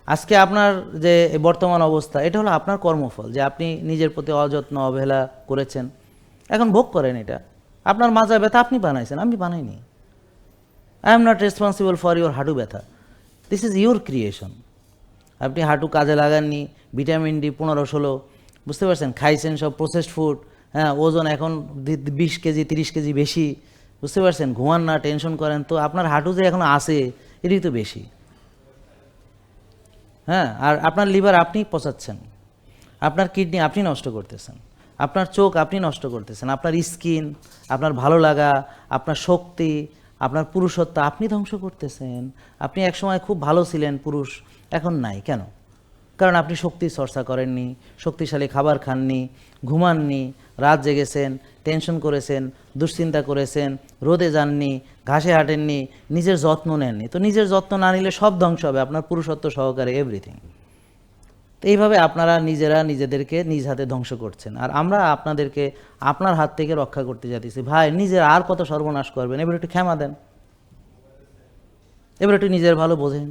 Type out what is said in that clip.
আজকে আপনার যে বর্তমান অবস্থা, এটা হলো আপনার কর্মফল, যে আপনি নিজের প্রতি অযত্ন অবহেলা করেছেন, এখন ভোগ করেন। এটা আপনার মাজা ব্যথা আপনি বানাইছেন, আমি বানাইনি। I am not responsible for your হাঁটু ব্যথা, দিস ইজ ইউর ক্রিয়েশন। আপনি হাঁটু কাজে লাগাননি, ভিটামিন ডি 15-16, বুঝতে পারছেন, খাইছেন সব প্রসেসড ফুড, হ্যাঁ, ওজন এখন 20 কেজি 30 কেজি বেশি, বুঝতে পারছেন, ঘুমান না, টেনশন করেন, তো আপনার হাঁটু যে এখন আসে এটাই তো বেশি। হ্যাঁ, আর আপনার লিভার আপনি পচাচ্ছেন, আপনার কিডনি আপনি নষ্ট করতেছেন, আপনার চোখ আপনি নষ্ট করতেছেন, আপনার স্কিন, আপনার ভালো লাগা, আপনার শক্তি, আপনার পুরুষত্ব আপনি ধ্বংস করতেছেন। আপনি একসময় খুব ভালো ছিলেন পুরুষ, এখন নাই কেন? কারণ আপনি শক্তির চর্চা করেননি, শক্তিশালী খাবার খাননি, ঘুমাননি, রাত জেগেছেন, টেনশন করেছেন, দুশ্চিন্তা করেছেন, রোদে যাননি, ঘাসে হাঁটেননি, নিজের যত্ন নেননি। তো নিজের যত্ন না নিলে সব ধ্বংস হবে, আপনার পুরুষত্ব সহকারে এভরিথিং। তো এইভাবে আপনারা নিজেরা নিজেদেরকে নিজ হাতে ধ্বংস করছেন, আর আমরা আপনাদেরকে আপনার হাত থেকে রক্ষা করতে যাচ্ছি। ভাই, নিজের আর কত সর্বনাশ করবেন? এবার একটু ক্ষমা দেন, এবার একটু নিজের ভালো বোঝেন।